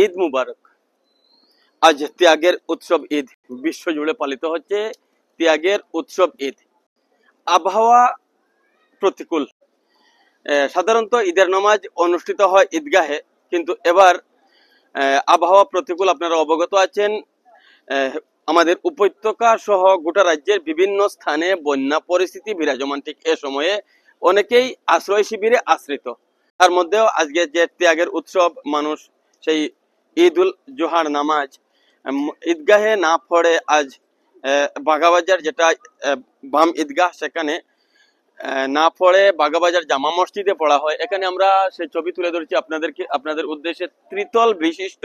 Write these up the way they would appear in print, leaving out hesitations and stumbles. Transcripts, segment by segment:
ঈদ মুবারক। আজ ত্যাগের উৎসব ঈদ বিশ্বজুড়ে পালিত হচ্ছে। ত্যাগের উৎসব ঈদ। আবহাওয়া প্রতিকূল। সাধারণত ঈদের নামাজ অনুষ্ঠিত হয় ঈদগাহে, কিন্তু এবার আবহাওয়া প্রতিকূল। আপনারা অবগত আছেন, আমাদের উপত্যকা সহ গোটা রাজ্যের বিভিন্ন স্থানে বন্যা পরিস্থিতি বিরাজমান। ঠিক এ সময়ে অনেকেই আশ্রয় শিবিরে আশ্রিত। তার মধ্যেও আজকে যে ত্যাগের উৎসব, মানুষ সেই ঈদ উল জোহার নামাজ ঈদগাহে না পড়ে আজ বাগাবাজার, যেটা বাম ঈদগাহ, সেখানে না পড়ে বাগাবাজার জামা মসজিদে পড়া হয়। এখানে আমরা সেই ছবি তুলে ধরেছি আপনাদের উদ্দেশ্যে। ত্রিতল বিশিষ্ট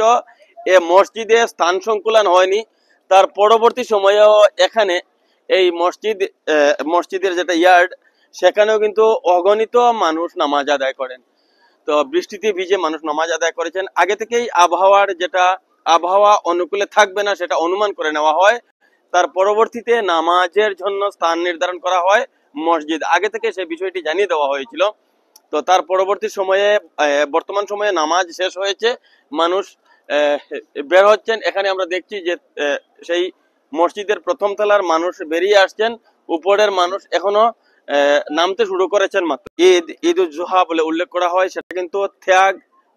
এ মসজিদে স্থান সংকুলন হয়নি। তার পরবর্তী সময়েও এখানে এই মসজিদের যেটা ইয়ার্ড, সেখানেও কিন্তু অগণিত মানুষ নামাজ আদায় করেন। তো বৃষ্টিতে ভিজে মানুষ নামাজ আদায় করেছেন। আগে থেকেই আবহাওয়া অনুকূলে থাকবে না সেটা অনুমান করে নেওয়া হয়। তার পরবর্তীতে নামাজের জন্য স্থান নির্ধারণ করা হয় মসজিদ। আগে থেকে সেই বিষয়টি জানিয়ে দেওয়া হয়েছিল। তো তার পরবর্তী সময়ে, বর্তমান সময়ে নামাজ শেষ হয়েছে, মানুষ বের হচ্ছেন। এখানে আমরা দেখছি যে সেই মসজিদের প্রথম তলার মানুষ বেরিয়ে আসছেন, উপরের মানুষ এখনো নামতে শুরু করেছেন মাত্র। ঈদ উল জোহা বলে উল্লেখ করা হয়, সেটা কিন্তু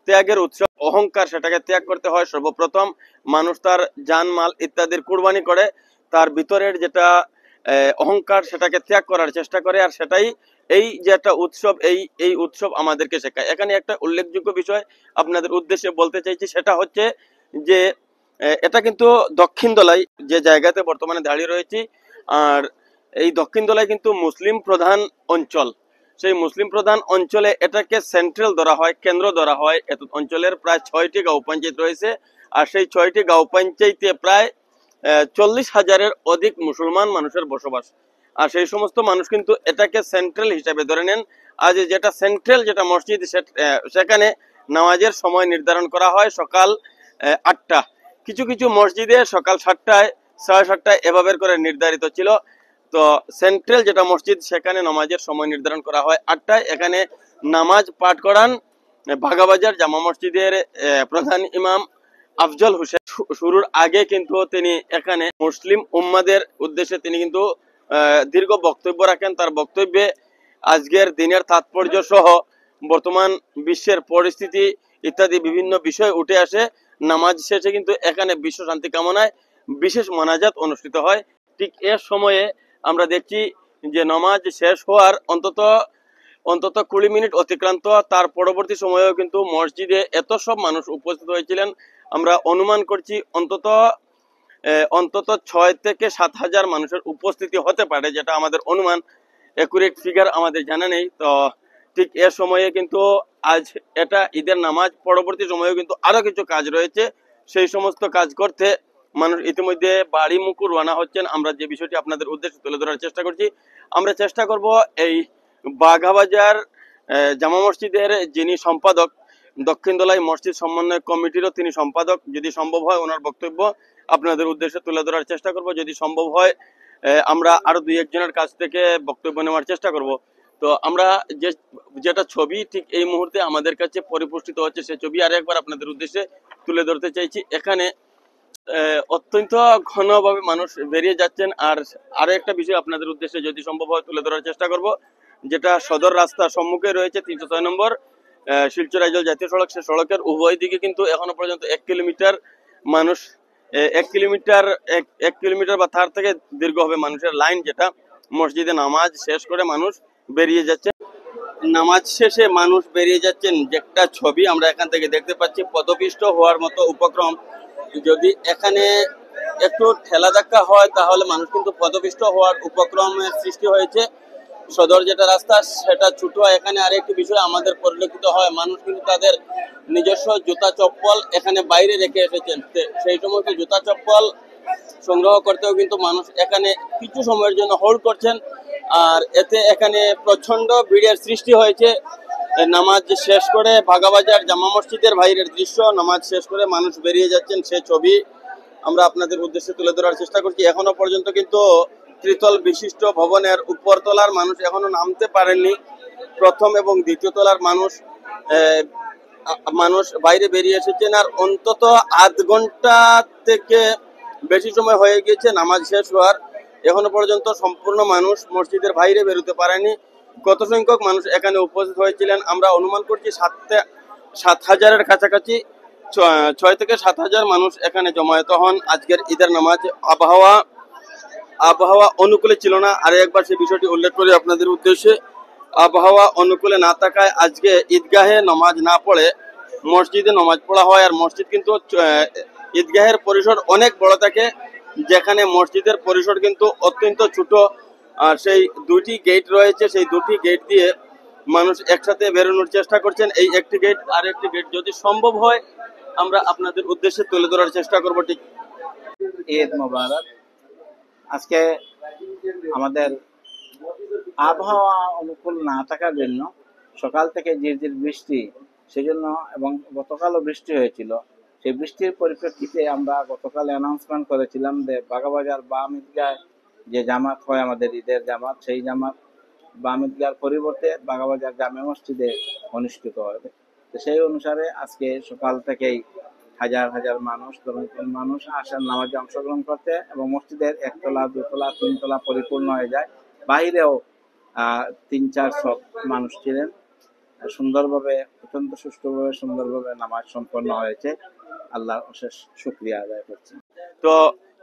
ত্যাগের উৎসব, অহংকার, সেটাকে ত্যাগ করতে হয়। সর্বপ্রথম মানুষ তার জানমাল ইত্যাদির কুরবানি করে তার ভিতরের যেটা অহংকার, সেটাকে ত্যাগ করার চেষ্টা করে। আর সেটাই এই যে একটা উৎসব, এই উৎসব আমাদেরকে শেখায়। এখানে একটা উল্লেখযোগ্য বিষয় আপনাদের উদ্দেশ্যে বলতে চাইছি, সেটা হচ্ছে যে এটা কিন্তু দক্ষিণ দোলাই, যে জায়গাতে বর্তমানে দাঁড়িয়ে রয়েছি, আর এই দক্ষিণ দোলাই কিন্তু মুসলিম প্রধান অঞ্চল। সেই মুসলিম প্রধান অঞ্চলে এটাকে সেন্ট্রাল ধরা হয়, কেন্দ্র ধরা হয়। এত অঞ্চলের প্রায় 6টি গাঁও পঞ্চায়েত রয়েছে, আর সেই 6টি গাঁও পঞ্চায়েতে প্রায় 40,000-এর অধিক মুসলমান মানুষের বসবাস। আর সেই সমস্ত মানুষ কিন্তু এটাকে সেন্ট্রাল হিসাবে ধরে নেন। আজ যেটা সেন্ট্রাল, যেটা মসজিদ, সেখানে নামাজের সময় নির্ধারণ করা হয় সকাল 8টা। কিছু কিছু মসজিদে সকাল 7টায়, 7:30টায় এভাবে করে নির্ধারিত ছিল। তো সেন্ট্রাল যেটা মসজিদ, সেখানে নামাজের সময় নির্ধারণ করা হয় 8টায়। এখানে নামাজ পাঠ করান বাগাবাজার জামা মসজিদের প্রধান ইমাম আফজল হোসেন। শুরুর আগে কিন্তু তিনি এখানে মুসলিম উম্মাদের উদ্দেশ্যে তিনি কিন্তু দীর্ঘ বক্তব্য রাখেন। তার বক্তব্যে আজকের দিনের তাৎপর্য সহ বর্তমান বিশ্বের পরিস্থিতি ইত্যাদি বিভিন্ন বিষয় উঠে আসে। নামাজ শেষে কিন্তু এখানে বিশ্ব শান্তি কামনায় বিশেষ মোনাজাত অনুষ্ঠিত হয়। ঠিক এর সময়ে আমরা দেখছি যে নামাজ শেষ হওয়ার অন্তত 20 মিনিট অতিক্রান্ত। তার পরবর্তী সময়েও কিন্তু মসজিদে এত সব মানুষ উপস্থিত হয়েছিলেন, আমরা অনুমান করছি অন্তত 6 থেকে 7 হাজার মানুষের উপস্থিতি হতে পারে, যেটা আমাদের অনুমান। একুরেট ফিগার আমাদের জানা নেই। তো ঠিক এ সময়ে কিন্তু আজ এটা ঈদের নামাজ, পরবর্তী সময়েও কিন্তু আরো কিছু কাজ রয়েছে। সেই সমস্ত কাজ করতে মানুষ ইতিমধ্যে বাড়ি মুখে রওনা হচ্ছেন। আমরা যে বিষয়টি আপনাদের উদ্দেশ্যে তুলে ধরার চেষ্টা করছি, আমরা চেষ্টা করব এই বাঘাবাজার জামা মসজিদের যিনি সম্পাদক, দক্ষিণ দোলাই মসজিদ সমন্বয় কমিটিরও তিনি সম্পাদক, যদি সম্ভব হয় ওনার বক্তব্য আপনাদের উদ্দেশ্যে তুলে ধরার চেষ্টা করব। যদি সম্ভব হয় আমরা আরো 2-1 জনের কাছ থেকে বক্তব্য নেওয়ার চেষ্টা করব। তো আমরা যেটা ছবি ঠিক এই মুহূর্তে আমাদের কাছে পরিপুষ্টিত হচ্ছে, সেই ছবি আর একবার আপনাদের উদ্দেশ্যে তুলে ধরতে চাইছি। এখানে অত্যন্ত ঘনভাবে মানুষ বেরিয়ে যাচ্ছেন। আর আরো একটা বিষয় আপনাদের উদ্দেশ্যে যদি সম্ভব হয় তুলে ধরার চেষ্টা করব, যেটা সদর রাস্তা সম্মুখে রয়েছে 306 নম্বর শিলচর আইজল জাতীয় সড়ক। সে সড়কের উভয় দিকে কিন্তু এখনো পর্যন্ত 1 কিলোমিটার মানুষ, 1 কিলোমিটার বা তার থেকে দীর্ঘ হবে মানুষের লাইন, যেটা মসজিদে নামাজ শেষ করে মানুষ বেরিয়ে যাচ্ছে। নামাজ শেষে মানুষ বেরিয়ে যাচ্ছেন, যেটা ছবি আমরা এখান থেকে দেখতে পাচ্ছি। পদপিষ্ট হওয়ার মতো উপক্রম, যদি এখানে একটু ঠেলা ধাক্কা হয় তাহলে মানুষ কিন্তু পদপিষ্ট হওয়ার উপক্রমের সৃষ্টি হয়েছে। সদর যেটা রাস্তা সেটা ছোট। এখানে আরেকটি বিষয় আমাদের পরিলক্ষিত হয়, মানুষ কিন্তু তাদের নিজস্ব জুতা চপ্পল এখানে বাইরে রেখে এসেছেন। সেই সমস্ত জুতা চপ্পল সংগ্রহ করতেও কিন্তু মানুষ এখানে কিছু সময়ের জন্য হোল্ড করছেন। আর এতে এখানে প্রচন্ড ভিড়ের সৃষ্টি হয়েছে। নামাজ শেষ করে বাগাবাজার জামা মসজিদের বাইরের দৃশ্য, নামাজ শেষ করে মানুষ বেরিয়ে যাচ্ছেন, সে ছবি আমরা আপনাদের উদ্দেশ্যে তুলে ধরার চেষ্টা করছি। এখনো পর্যন্ত কিন্তু ত্রিতল বিশিষ্ট ভবনের উপর তলার মানুষ এখনো নামতে পারেননি। প্রথম এবং দ্বিতীয় তলার মানুষ মানুষ বাইরে বেরিয়ে এসেছেন, আর অন্তত আধ ঘন্টা থেকে বেশি সময় হয়ে গিয়েছে নামাজ শেষ হওয়ার। এখনো পর্যন্ত সম্পূর্ণ মানুষ মসজিদের বাইরে বেরোতে পারেনি। কত সংখ্যক মানুষ এখানে উপস্থিত হয়েছিলেন আমরা অনুমান করছি 7,000-এর কাছাকাছি। 6 থেকে 7 হাজার মানুষ এখানে জমায়েত হন আজকের ঈদের নামাজ। আবহাওয়া অনুকূলে ছিল না, আর একবার সেই বিষয়টি উল্লেখ করি আপনাদের উদ্দেশ্যে। আবহাওয়া অনুকূলে না থাকায় আজকে ঈদগাহে নামাজ না পড়ে মসজিদে নামাজ পড়া হয়। আর মসজিদ কিন্তু ঈদগাহের পরিসর অনেক বড় থাকে, যেখানে মসজিদের পরিসর কিন্তু অত্যন্ত ছোট। আর সেই দুটি গেট রয়েছে, সেই দুটি গেট দিয়ে মানুষ একসাথে বেরোনোর চেষ্টা করছেন। এই একটি গেট আর একটি গেট যদি সম্ভব হয় আমরা আপনাদের উদ্দেশ্যে তুলে ধরার চেষ্টা করব। ঠিক ঈদ মোবারক। আজকে আমাদের আবহাওয়া অনুকূল না থাকার জন্য সকাল থেকে ঝিরঝির বৃষ্টি, সেজন্য এবং গতকালও বৃষ্টি হয়েছিল। সেই বৃষ্টির পরিপ্রেক্ষিতে আমরা গতকাল অ্যানাউন্সমেন্ট করেছিলাম যে বাগাবাজার বাম ঈদগায় যে জামাত হয় আমাদের ঈদের জামাত, সেই জামাত বাম ঈদগার পরিবর্তে বাগাবাজার জামে মসজিদে অনুষ্ঠিত হবে। তো সেই অনুসারে আজকে সকাল থেকেই হাজার হাজার মানুষ আসেন নামাজে অংশগ্রহণ করতে, এবং মসজিদের 1 তলা 2 তলা 3 তলা পরিপূর্ণ হয়ে যায়। বাহিরেও 3-400 মানুষ ছিলেন। সুন্দরভাবে, অত্যন্ত সুষ্ঠুভাবে সুন্দরভাবে নামাজ সম্পন্ন হয়েছে। আল্লাহর অশেষ শুকরিয়া আদায় করছি। তো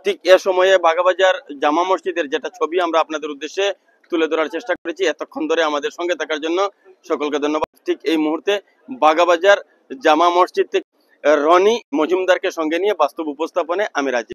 ঠিক এ সময়ে বাগাবাজার জামা মসজিদের যেটা ছবি আমরা আপনাদের উদ্দেশ্যে তুলে ধরার চেষ্টা করেছি। এতক্ষণ ধরে আমাদের সঙ্গে থাকার জন্য সকলকে ধন্যবাদ। ঠিক এই মুহূর্তে বাগাবাজার জামা মসজিদ থেকে রনি মজুমদারকে সঙ্গে নিয়ে বাস্তব উপস্থাপনে আমি রাজি।